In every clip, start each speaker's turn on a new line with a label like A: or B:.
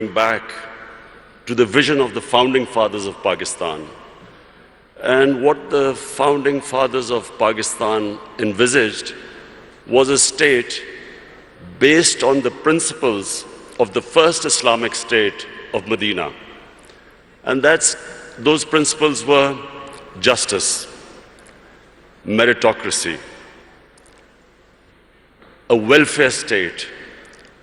A: back to the vision of the founding fathers of Pakistan. And what the founding fathers of Pakistan envisaged was a state based on the principles of the first Islamic state of Medina. And those principles were justice, meritocracy, a welfare state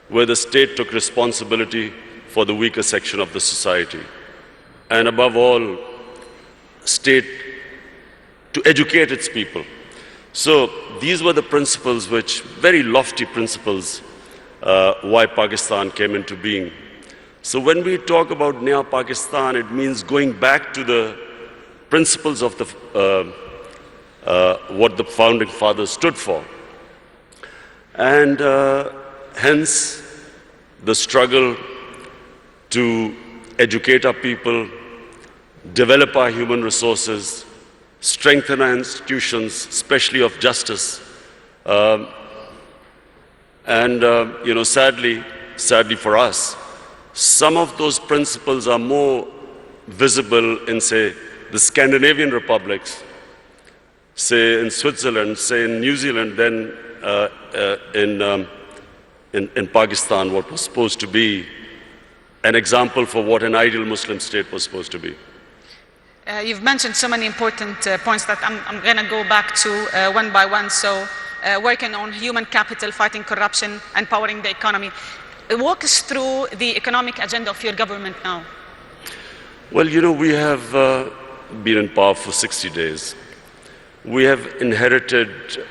A: where the state took responsibility for the weaker section of the society, and above all, state to educate its people. So these were the principles very lofty principles, why Pakistan came into being. So when we talk about Naya Pakistan, it means going back to the principles of what the founding fathers stood for. And hence the struggle to educate our people, develop our human resources, strengthen our institutions, especially of justice. Sadly for us, some of those principles are more visible in, say, the Scandinavian republics, say in Switzerland, say in New Zealand, than in Pakistan, what was supposed to be an example for what an ideal Muslim state was supposed to be.
B: You've mentioned so many important points that I'm going to go back to one by one. So working on human capital, fighting corruption, empowering the economy. Walk us through the economic agenda of your government now.
A: Well, we have been in power for 60 days. We have inherited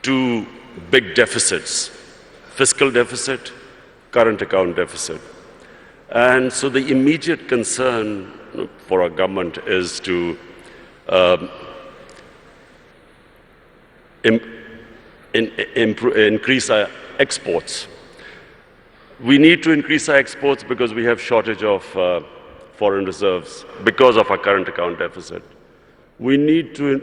A: two big deficits: fiscal deficit, current account deficit. And so the immediate concern for our government is to increase our exports. We need to increase our exports because we have shortage of foreign reserves because of our current account deficit. We need to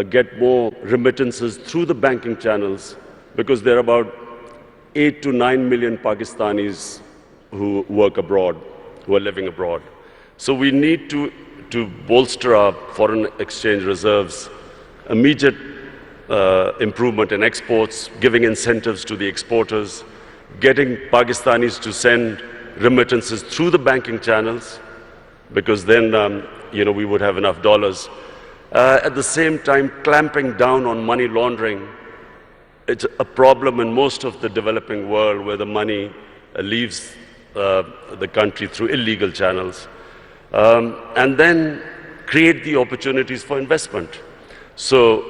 A: get more remittances through the banking channels because there are about 8 to 9 million Pakistanis who work abroad, who are living abroad. So we need to bolster our foreign exchange reserves, immediate improvement in exports, giving incentives to the exporters, getting Pakistanis to send remittances through the banking channels, because then we would have enough dollars. At the same time, clamping down on money laundering. It's a problem in most of the developing world where the money leaves the country through illegal channels, and then create the opportunities for investment. So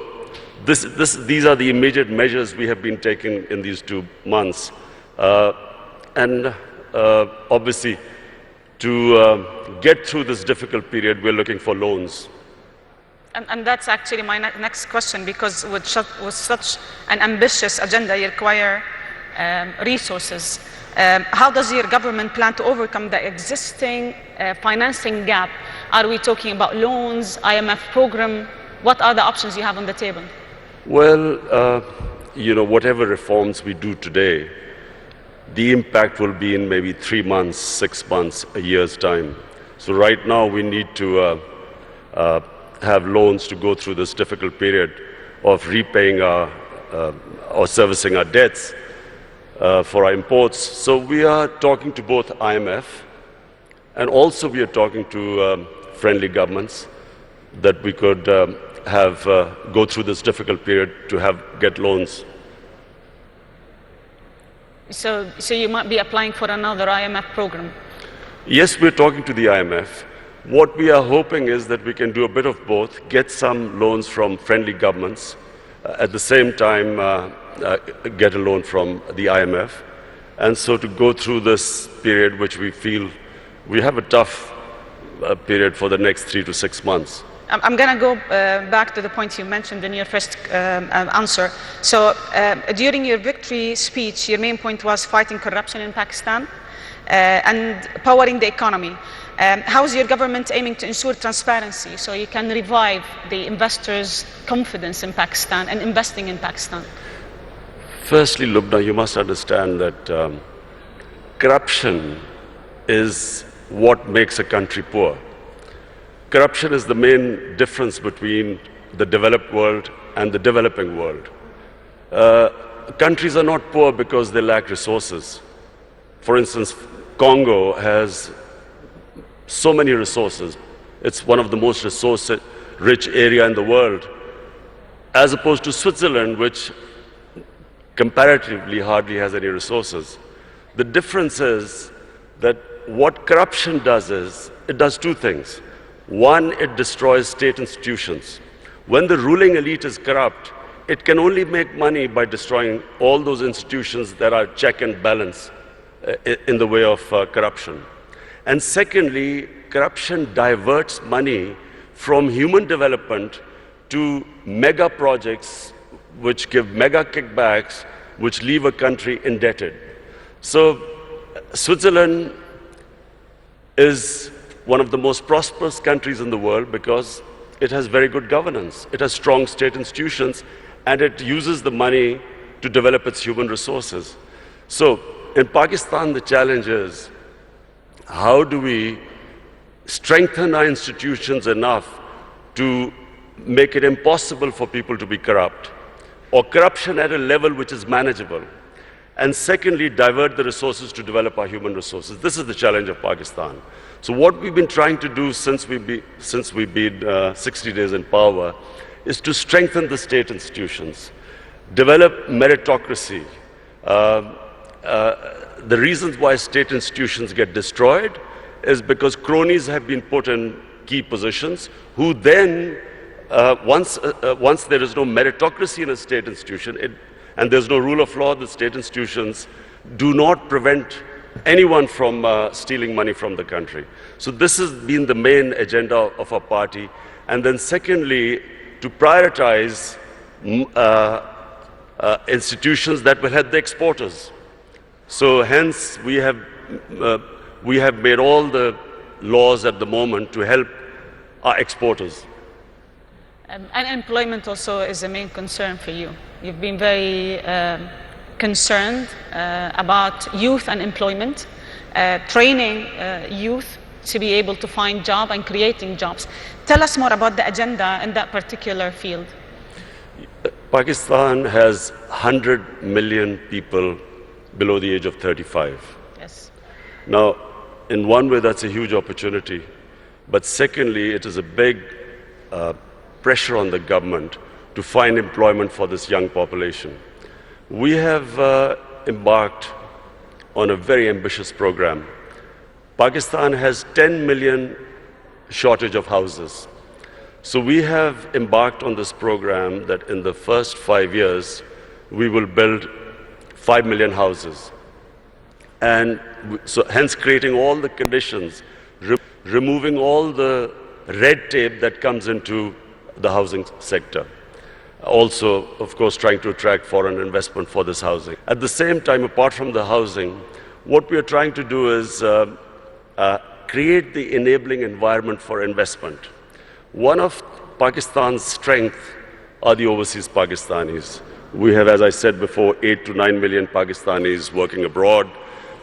A: these are the immediate measures we have been taking in these 2 months. Obviously, to get through this difficult period, we're looking for loans.
B: And that's actually my next question, because with such an ambitious agenda, you require resources. How does your government plan to overcome the existing financing gap? Are we talking about loans, IMF program? What are the options you have on the table?
A: Well, whatever reforms we do today, the impact will be in maybe 3 months, 6 months, a year's time. So right now we need to have loans to go through this difficult period of repaying or servicing our debts for our imports. So we are talking to both IMF, and also we are talking to friendly governments that we could go through this difficult period to get loans.
B: So you might be applying for another IMF program?
A: Yes, we're talking to the IMF. What we are hoping is that we can do a bit of both, get some loans from friendly governments, at the same time get a loan from the IMF, and so to go through this period which we feel we have a tough period for the next 3 to 6 months.
B: I'm going to go back to the point you mentioned in your first answer. So during your victory speech, your main point was fighting corruption in Pakistan and powering the economy. How is your government aiming to ensure transparency so you can revive the investors' confidence in Pakistan and investing in Pakistan?
A: Firstly, Lubna, you must understand that corruption is what makes a country poor. Corruption is the main difference between the developed world and the developing world. Countries are not poor because they lack resources. For instance, Congo has so many resources. It's one of the most resource-rich area in the world, as opposed to Switzerland, which comparatively hardly has any resources. The difference is that what corruption does is, it does two things. One, it destroys state institutions. When the ruling elite is corrupt, it can only make money by destroying all those institutions that are check and balance in the way of corruption. And secondly, corruption diverts money from human development to mega projects which give mega kickbacks, which leave a country indebted. So Switzerland is one of the most prosperous countries in the world because it has very good governance, it has strong state institutions, and it uses the money to develop its human resources. So in Pakistan, the challenge is, how do we strengthen our institutions enough to make it impossible for people to be corrupt, or corruption at a level which is manageable? And secondly, divert the resources to develop our human resources. This is the challenge of Pakistan. So what we've been trying to do since we've been 60 days in power is to strengthen the state institutions, develop meritocracy. The reasons why state institutions get destroyed is because cronies have been put in key positions, who then, once there is no meritocracy in a state institution, and there's no rule of law, the state institutions do not prevent anyone from stealing money from the country. So this has been the main agenda of our party. And then secondly, to prioritize institutions that will help the exporters. So hence we have made all the laws at the moment to help our exporters.
B: Unemployment also is a main concern for you. You've been very concerned about youth unemployment, training youth to be able to find jobs and creating jobs. Tell us more about the agenda in that particular field.
A: Pakistan has 100 million people below the age of 35.
B: Yes.
A: Now, in one way, that's a huge opportunity. But secondly, it is a big pressure on the government to find employment for this young population. We have embarked on a very ambitious program. Pakistan has 10 million shortage of houses. So we have embarked on this program that in the first 5 years, we will build 5 million houses. And so hence creating all the conditions, removing all the red tape that comes into the housing sector. Also, of course, trying to attract foreign investment for this housing. At the same time, apart from the housing, what we are trying to do is create the enabling environment for investment. One of Pakistan's strengths are the overseas Pakistanis. We have, as I said before, 8 to 9 million Pakistanis working abroad.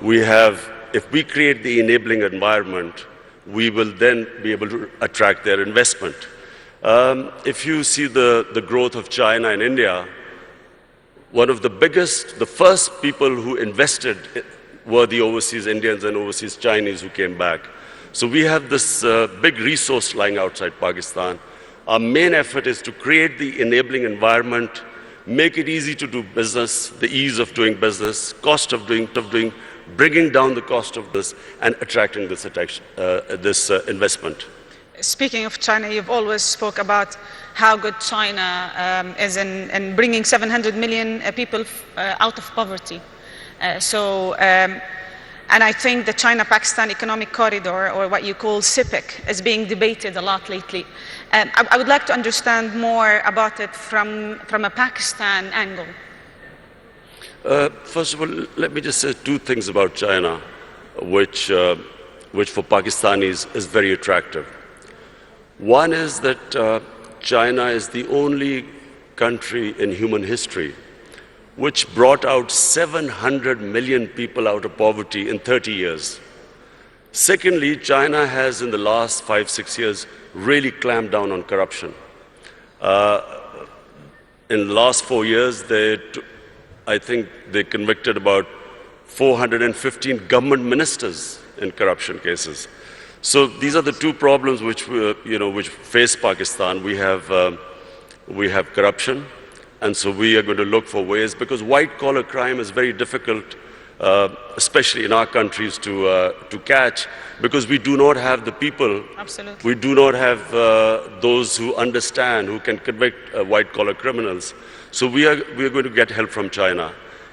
A: We have, if we create the enabling environment, we will then be able to attract their investment. If you see the growth of China and India, one of the biggest, the first people who invested were the overseas Indians and overseas Chinese who came back. So we have this big resource lying outside Pakistan. Our main effort is to create the enabling environment, make it easy to do business, the ease of doing business, cost of doing, bringing down the cost of this and attracting this investment.
B: Speaking of China, you've always spoke about how good China is in bringing 700 million people out of poverty. And I think the China-Pakistan economic corridor, or what you call CIPEC, is being debated a lot lately. I would like to understand more about it from a Pakistan angle.
A: First of all, let me just say two things about China, which for Pakistanis is very attractive. One is that China is the only country in human history which brought out 700 million people out of poverty in 30 years. Secondly, China has in the last 5-6 years really clamped down on corruption. In the last 4 years, I think they convicted about 415 government ministers in corruption cases. So these are the two problems which which face Pakistan. We have corruption, and so we are going to look for ways, because white-collar crime is very difficult, especially in our countries, to catch, because we do not have the people.
B: Absolutely.
A: We do not have those who understand, who can convict white-collar criminals. So we are going to get help from China.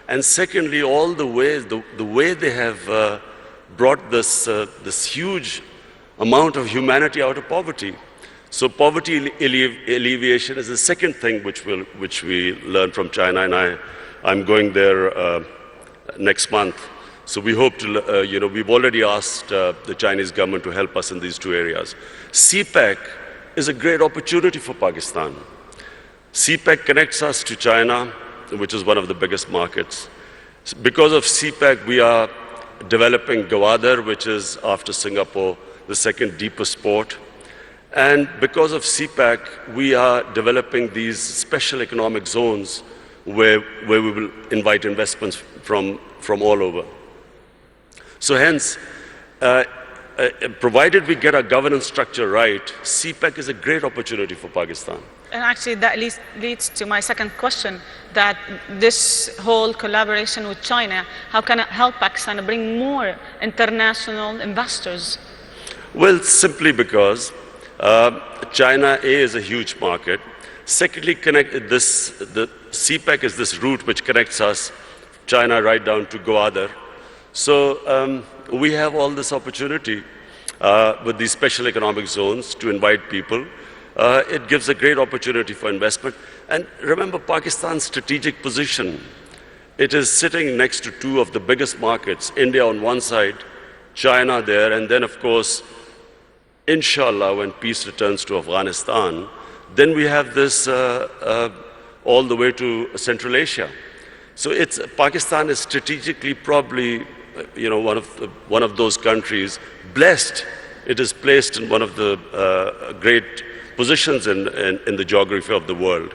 A: And secondly, all the ways, the way they have brought this huge amount of humanity out of poverty. So poverty alleviation is the second thing which we learn from China, and I'm going there next month. So we hope to, we've already asked the Chinese government to help us in these two areas. CPEC is a great opportunity for Pakistan. CPEC connects us to China, which is one of the biggest markets. Because of CPEC, we are developing Gwadar, which is, after Singapore, the second deepest port. And because of CPEC, we are developing these special economic zones where we will invite investments from all over. So hence, provided we get our governance structure right, CPEC is a great opportunity for Pakistan.
B: And actually that leads to my second question, that this whole collaboration with China, how can it help Pakistan bring more international investors?
A: Well, simply because China is a huge market. Secondly, the CPEC is this route which connects us, China, right down to Gwadar. So we have all this opportunity with these special economic zones to invite people. It gives a great opportunity for investment. And remember Pakistan's strategic position. It is sitting next to two of the biggest markets, India on one side, China there, and then of course, inshallah, when peace returns to Afghanistan, then we have this all the way to Central Asia. So Pakistan is strategically probably one of those countries blessed. It is placed in one of the great positions in the geography of the world.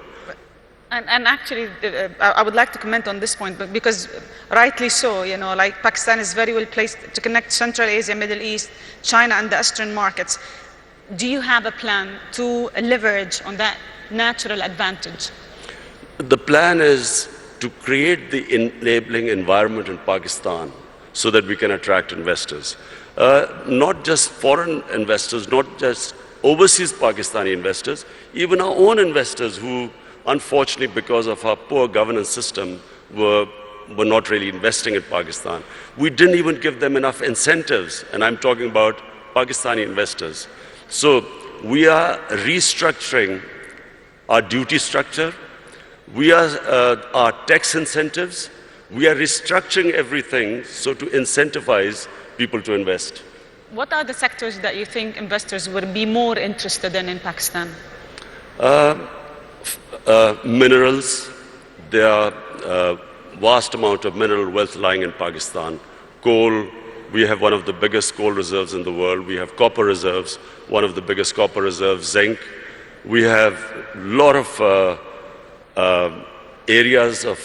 B: And actually, I would like to comment on this point, because rightly so, like Pakistan is very well placed to connect Central Asia, Middle East, China, and the Eastern markets. Do you have a plan to leverage on that natural advantage?
A: The plan is to create the enabling environment in Pakistan so that we can attract investors. Not just foreign investors, not just overseas Pakistani investors, even our own investors who, unfortunately, because of our poor governance system, were not really investing in Pakistan. We didn't even give them enough incentives, and I'm talking about Pakistani investors. So we are restructuring our duty structure. We are our tax incentives. We are restructuring everything so to incentivize people to invest.
B: What are the sectors that you think investors would be more interested in Pakistan?
A: Minerals. There are vast amount of mineral wealth lying in Pakistan. Coal. We have one of the biggest coal reserves in the world. We have copper reserves, one of the biggest copper reserves. Zinc. We have a lot of areas of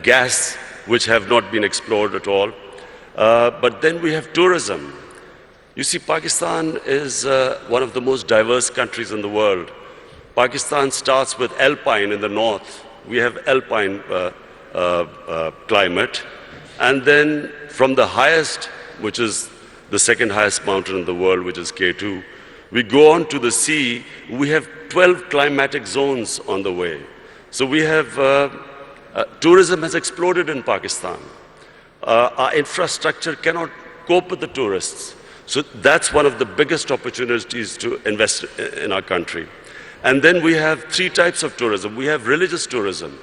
A: gas which have not been explored at all. But then we have tourism. You see, Pakistan is one of the most diverse countries in the world. Pakistan starts with alpine in the north. We have alpine climate. And then from the highest, which is the second highest mountain in the world, which is K2, we go on to the sea. We have 12 climatic zones on the way. So we have, tourism has exploded in Pakistan. Our infrastructure cannot cope with the tourists. So that's one of the biggest opportunities to invest in our country. And then we have three types of tourism. We have religious tourism.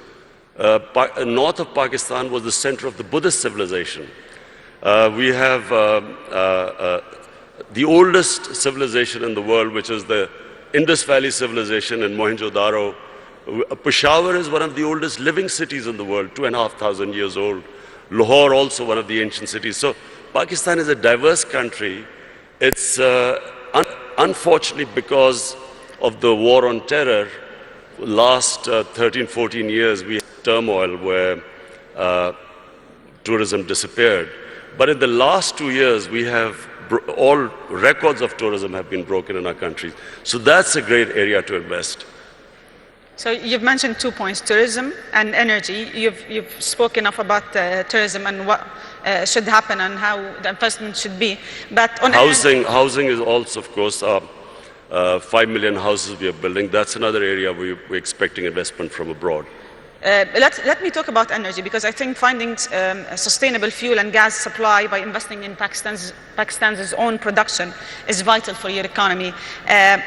A: North of Pakistan was the center of the Buddhist civilization. We have the oldest civilization in the world, which is the Indus Valley civilization in Mohenjo-daro, Peshawar is one of the oldest living cities in the world, 2,500 years old. Lahore also one of the ancient cities. So Pakistan is a diverse country. It's unfortunately because of the war on terror, last 13, 14 years we had turmoil where tourism disappeared. But in the last 2 years we have all records of tourism have been broken in our country. So that's a great area to invest.
B: So you've mentioned 2 points, tourism and energy. You've spoken enough about tourism and what should happen and how the investment should be. But on
A: housing is also, of course, 5 million houses we are building. That's another area we're expecting investment from abroad.
B: Let me talk about energy, because I think finding a sustainable fuel and gas supply by investing in Pakistan's own production is vital for your economy.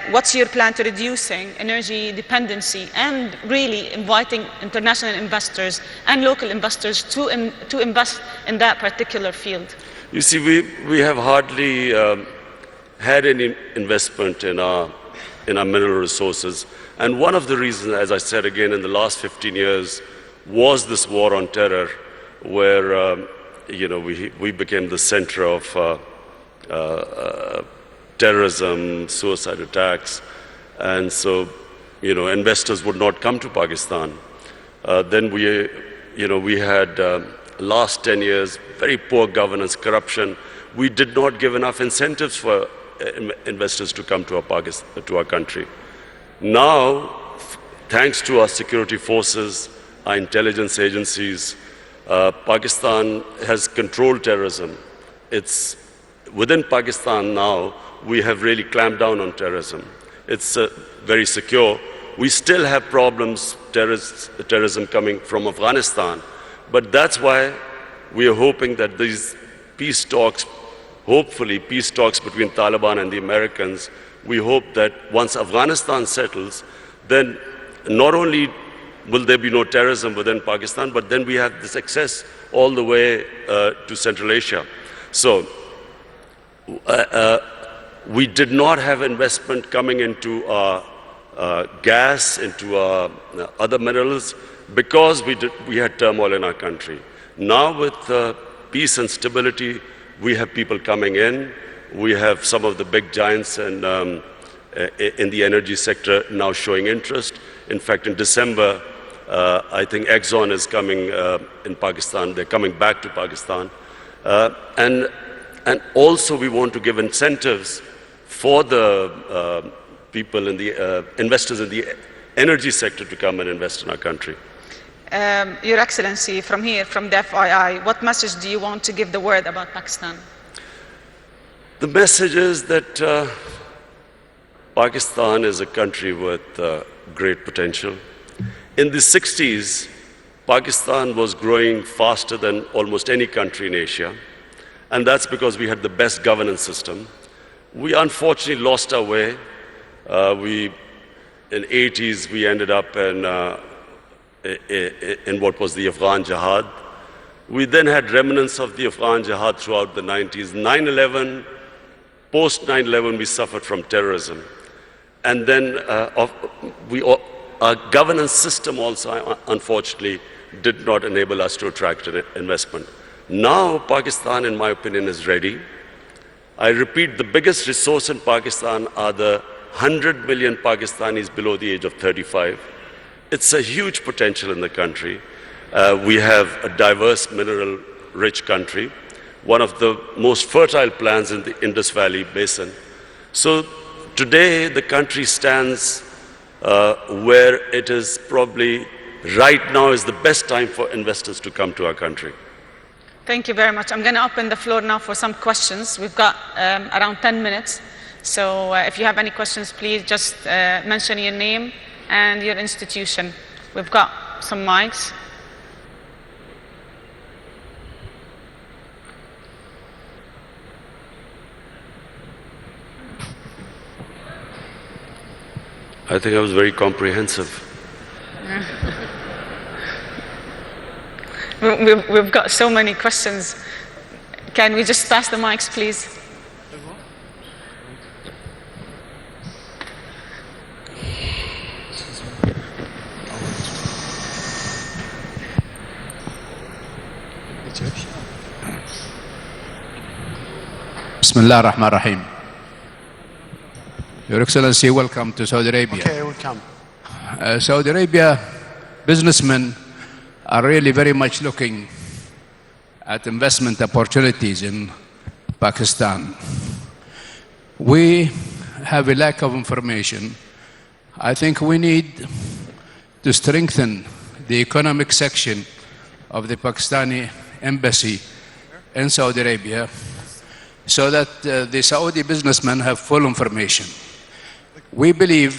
B: What's your plan to reducing energy dependency and really inviting international investors and local investors to invest in that particular field?
A: You see, we have hardly had any investment in our mineral resources. And one of the reasons, as I said again, in the last 15 years, was this war on terror, where we became the center of terrorism, suicide attacks, and so investors would not come to Pakistan. Then we had last 10 years very poor governance, corruption. We did not give enough incentives for investors to come to our country. Now, thanks to our security forces, our intelligence agencies, Pakistan has controlled terrorism. It's within Pakistan now, we have really clamped down on terrorism. It's very secure. We still have problems, terrorism coming from Afghanistan, but that's why we are hoping that these peace talks, hopefully peace talks between Taliban and the Americans, we hope that once Afghanistan settles, then not only will there be no terrorism within Pakistan, but then we have this access all the way to Central Asia. So we did not have investment coming into gas, into other minerals, because we had turmoil in our country. Now with peace and stability, we have people coming in. We have some of the big giants in the energy sector now showing interest. In fact, in December, I think Exxon is coming in Pakistan. They're coming back to Pakistan. And also we want to give incentives for the people in the investors in the energy sector to come and invest in our country.
B: Your Excellency, from here, from the FII, what message do you want to give the world about Pakistan?
A: The message is that Pakistan is a country with great potential. In the 60s, Pakistan was growing faster than almost any country in Asia, and that's because we had the best governance system. We unfortunately lost our way. In 80s, we ended up in what was the Afghan Jihad. We then had remnants of the Afghan Jihad throughout the 90s. 9/11, post 9/11, we suffered from terrorism. And then our governance system also, unfortunately, did not enable us to attract investment. Now, Pakistan, in my opinion, is ready. I repeat, the biggest resource in Pakistan are the 100 million Pakistanis below the age of 35. It's a huge potential in the country. We have a diverse, mineral-rich country, one of the most fertile lands in the Indus Valley Basin. So today, the country stands where it is probably right now is the best time for investors to come to our country.
B: Thank you very much. I'm going to open the floor now for some questions. We've got around 10 minutes. So if you have any questions, please just mention your name and your institution. We've got some mics.
A: I think I was very comprehensive.
B: We've got so many questions. Can we just pass the mics, please?
C: Bismillah ar-Rahman ar-Rahim. Your Excellency, welcome to Saudi Arabia.
D: Okay, welcome.
C: Saudi Arabia businessmen are really very much looking at investment opportunities in Pakistan. We have a lack of information. I think we need to strengthen the economic section of the Pakistani embassy in Saudi Arabia so that the Saudi businessmen have full information. We believe,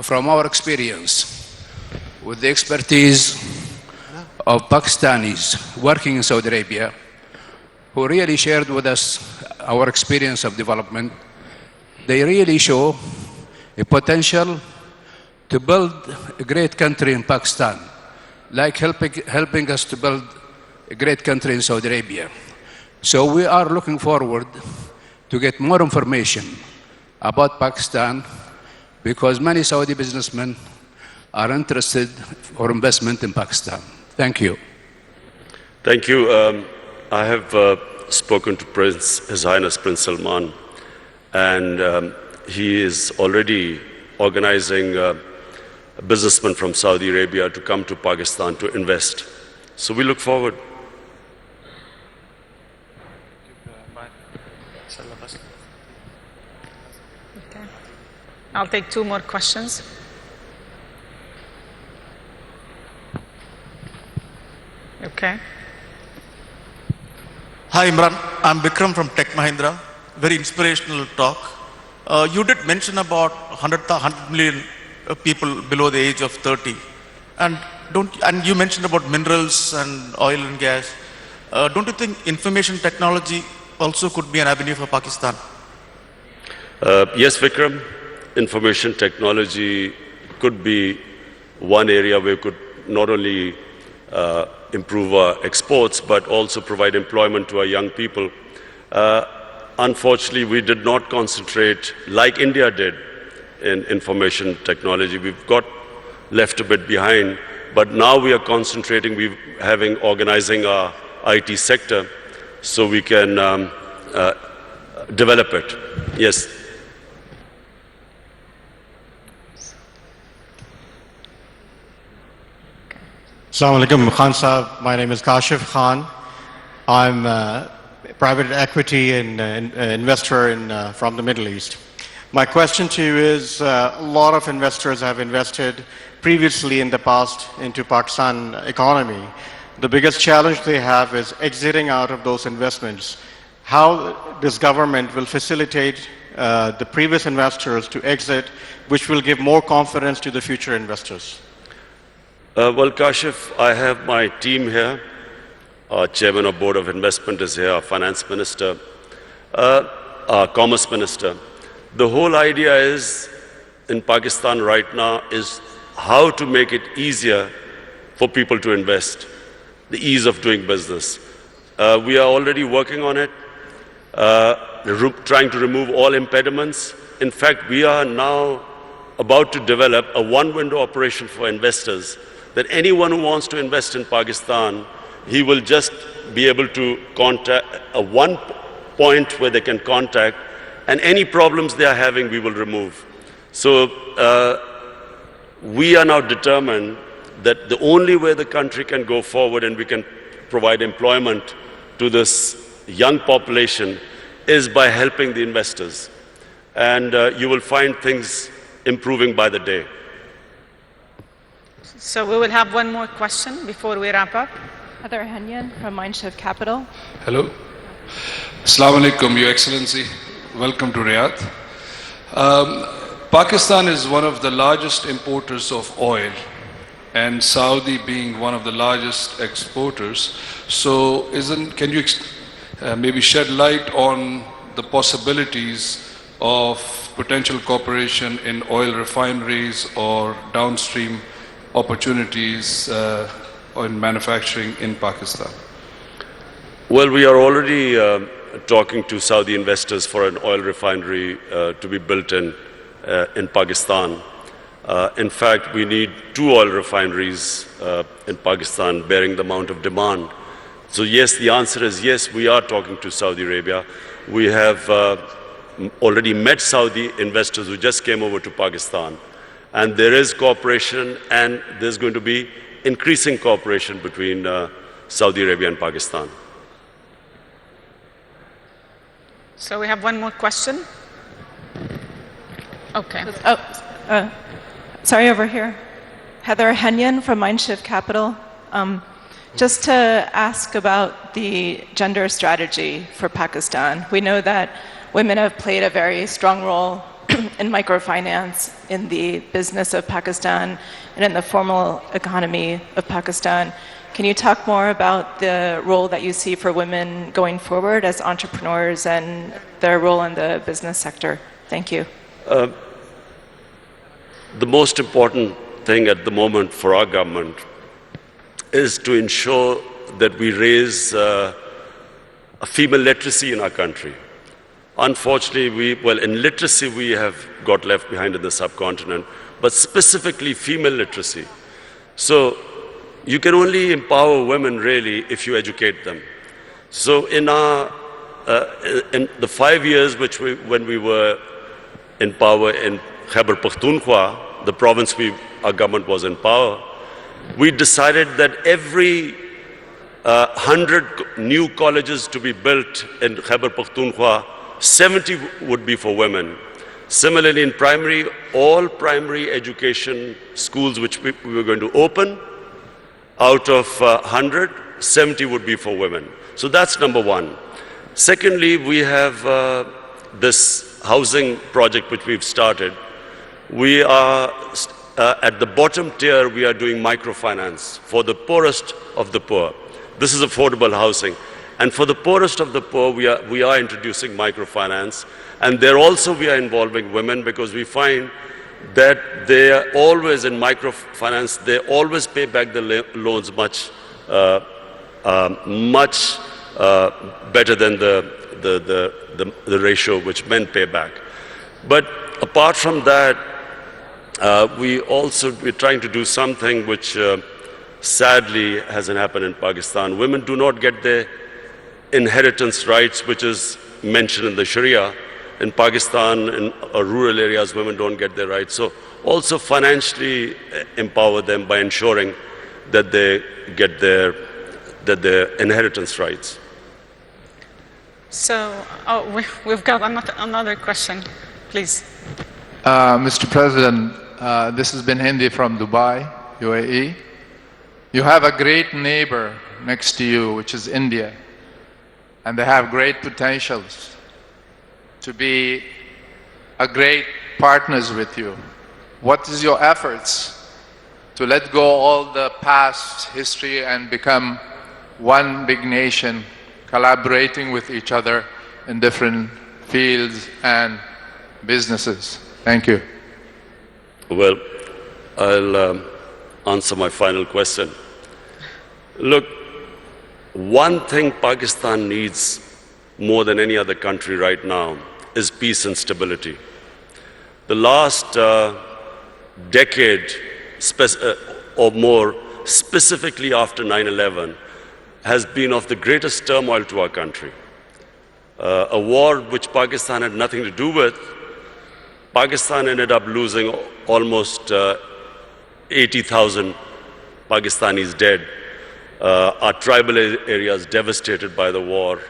C: from our experience, with the expertise of Pakistanis working in Saudi Arabia, who really shared with us our experience of development, they really show a potential to build a great country in Pakistan, like helping us to build a great country in Saudi Arabia. So we are looking forward to get more information about Pakistan because many Saudi businessmen are interested for investment in Pakistan. Thank you.
A: Thank you. I have spoken to His Highness Prince Salman, and he is already organizing businessmen from Saudi Arabia to come to Pakistan to invest. So we look forward.
B: Okay. I'll take two more questions. Okay.
E: Hi Imran, I'm Vikram from Tech Mahindra. Very inspirational talk. You did mention about 100 million people below the age of 30. And you mentioned about minerals and oil and gas. Don't you think information technology also could be an avenue for Pakistan?
A: Yes, Vikram. Information technology could be one area where we could not only improve our exports, but also provide employment to our young people. Unfortunately, we did not concentrate like India did in information technology. We've got left a bit behind, but now we are concentrating, organizing our IT sector so we can develop it. Yes.
D: Assalamu alaikum, Khan Saab. My name is Kashif Khan. I'm a private equity and investor from the Middle East. My question to you is, a lot of investors have invested previously in the past into Pakistan economy. The biggest challenge they have is exiting out of those investments. How this government will facilitate the previous investors to exit, which will give more confidence to the future investors?
A: Well, Kashif, I have my team here. Our chairman of board of investment is here, our finance minister, our commerce minister. The whole idea is in Pakistan right now is how to make it easier for people to invest, the ease of doing business. We are already working on it, trying to remove all impediments. In fact, we are now about to develop a one-window operation for investors that anyone who wants to invest in Pakistan, he will just be able to contact one point where they can contact, and any problems they are having, we will remove. So we are now determined that the only way the country can go forward and we can provide employment to this young population is by helping the investors. And you will find things improving by the day.
B: So we will have one more question before we wrap up.
F: Heather Henyan from Mindshift Capital.
G: Hello. Assalamu alaikum, Your Excellency. Welcome to Riyadh. Pakistan is one of the largest importers of oil, and Saudi being one of the largest exporters. So can you maybe shed light on the possibilities of potential cooperation in oil refineries or downstream opportunities in manufacturing in Pakistan?
A: Well, we are already talking to Saudi investors for an oil refinery to be built in Pakistan. In fact, we need 2 oil refineries in Pakistan bearing the amount of demand. So yes, the answer is yes, we are talking to Saudi Arabia. We have already met Saudi investors who just came over to Pakistan. And there is cooperation, and there's going to be increasing cooperation between Saudi Arabia and Pakistan.
B: So we have one more question. Okay.
F: Sorry, over here. Heather Henyon from Mindshift Capital. Just to ask about the gender strategy for Pakistan. We know that women have played a very strong role in microfinance, in the business of Pakistan, and in the formal economy of Pakistan. Can you talk more about the role that you see for women going forward as entrepreneurs and their role in the business sector? Thank you.
A: The most important thing at the moment for our government is to ensure that we raise a female literacy in our country. Unfortunately, in literacy we have got left behind in the subcontinent, but specifically female literacy. So you can only empower women really if you educate them. So in the 5 years when we were in power in Khyber Pakhtunkhwa, the province our government was in power, we decided that every 100 new colleges to be built in Khyber Pakhtunkhwa, 70 would be for women. Similarly, in primary, all primary education schools which we were going to open, out of 100, 70 would be for women. So that's number one. Secondly, we have this housing project which we've started. We are, at the bottom tier, we are doing microfinance for the poorest of the poor. This is affordable housing. And for the poorest of the poor, we are introducing microfinance. And there also we are involving women because we find that they are always in microfinance, they always pay back the loans much better than the ratio which men pay back. But apart from that, we're trying to do something which sadly hasn't happened in Pakistan. Women do not get their inheritance rights, which is mentioned in the Sharia. In Pakistan, in rural areas, women don't get their rights. So also financially empower them by ensuring that they get their inheritance rights.
B: So, we've got another question, please.
H: Mr. President, this has been Hindi from Dubai, UAE. You have a great neighbor next to you, which is India, and they have great potentials to be a great partners with you. What is your efforts to let go all the past history and become one big nation, collaborating with each other in different fields and businesses? Thank you.
A: Well, I'll answer my final question. Look, one thing Pakistan needs more than any other country right now is peace and stability. The last decade or more, specifically after 9/11, has been of the greatest turmoil to our country. A war which Pakistan had nothing to do with. Pakistan ended up losing almost 80,000 Pakistanis dead. Our tribal areas devastated by the war.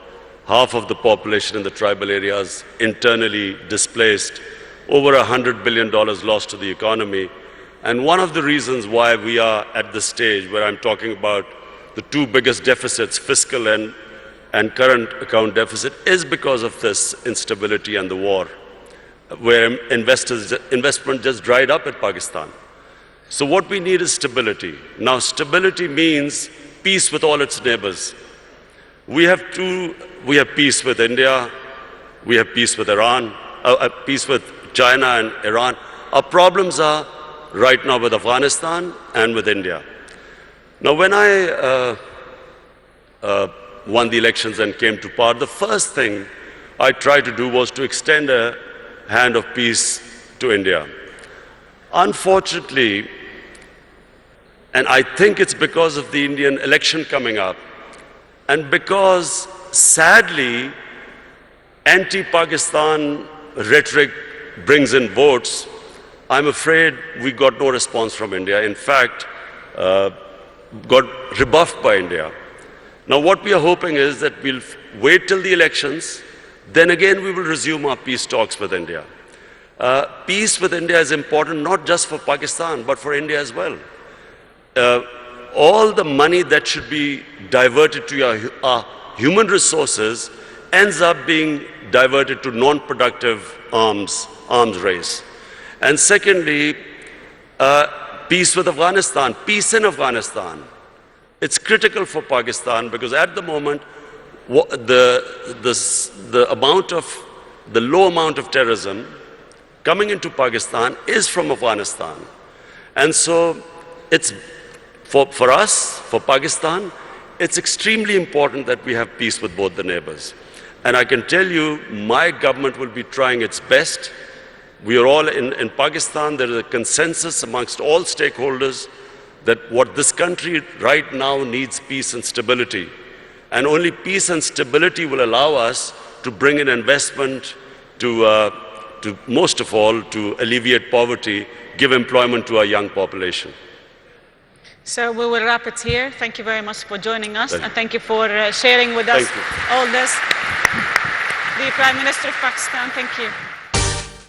A: Half of the population in the tribal areas internally displaced. Over $100 billion lost to the economy. And one of the reasons why we are at this stage where I'm talking about the two biggest deficits, fiscal and current account deficit, is because of this instability and the war, where investment just dried up in Pakistan. So what we need is stability. Now, stability means peace with all its neighbors. We have peace with India, we have peace with Iran, peace with China and Iran. Our problems are right now with Afghanistan and with India. Now, when I won the elections and came to power, the first thing I tried to do was to extend a hand of peace to India. Unfortunately, and I think it's because of the Indian election coming up, and because sadly anti-Pakistan rhetoric brings in votes, I'm afraid we got no response from India. In fact, got rebuffed by India. Now what we are hoping is that we'll wait till the elections, then again we will resume our peace talks with India. Peace with India is important not just for Pakistan, but for India as well. All the money that should be diverted to our human resources ends up being diverted to non-productive arms race. And secondly, peace with Afghanistan, peace in Afghanistan. It's critical for Pakistan because at the moment, the low amount of terrorism coming into Pakistan is from Afghanistan. And so it's for us, for Pakistan, it's extremely important that we have peace with both the neighbors. And I can tell you, my government will be trying its best. We are all in Pakistan, there is a consensus amongst all stakeholders that what this country right now needs peace and stability. And only peace and stability will allow us to bring in investment to most of all, to alleviate poverty, give employment to our young population.
B: So we will wrap it here. Thank you very much for joining us, and thank you for sharing with us all this. The Prime Minister of Pakistan, thank you.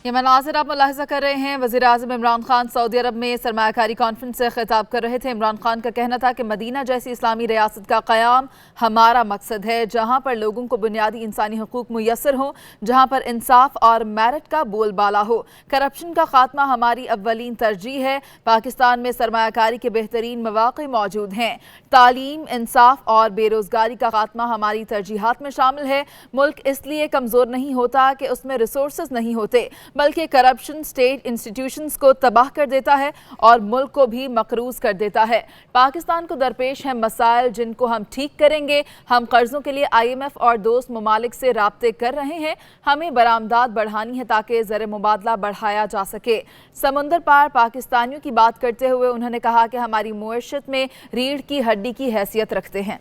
I: ये मनाज़िर आप मुलाहिज़ा कर रहे हैं। वज़ीर आज़म Imran Khan Saudi अरब में सरमायाकारी conference से खिताब कर रहे थे। इमरान खान का कहना था कि मदीना जैसी इस्लामी रियासत का क़याम हमारा मकसद है, जहाँ पर लोगों को बुनियादी इंसानी हकूक़ मुयस्सर हों, जहाँ पर इंसाफ और मेरिट का बोलबाला हो। करप्शन का खात्मा हमारी अव्वलीन तरजीह है। पाकिस्तान में सरमायाकारी के बेहतरीन मौक़े मौजूद हैं। तालीम, इंसाफ और बेरोज़गारी का खात्मा हमारी तरजीहात में शामिल है। मुल्क इसलिए कमज़ोर नहीं होता कि उसमें रिसोर्सेज नहीं होते, बल्कि करप्शन स्टेट इंस्टीट्यूशंस को तबाह कर देता है और मुल्क को भी मकरूज कर देता है। पाकिस्तान को दरपेश हैं मसाइल जिनको हम ठीक करेंगे। हम कर्ज़ों के लिए IMF और दोस्त ममालिक से राब्ते कर रहे हैं। हमें बरामदात बढ़ानी है ताकि ज़र मुबादला बढ़ाया जा सके। समुंदर पार पाकिस्तानियों की बात करते हुए उन्होंने कहा कि हमारी मुआशरत में रीढ़ की हड्डी की हैसियत रखते हैं।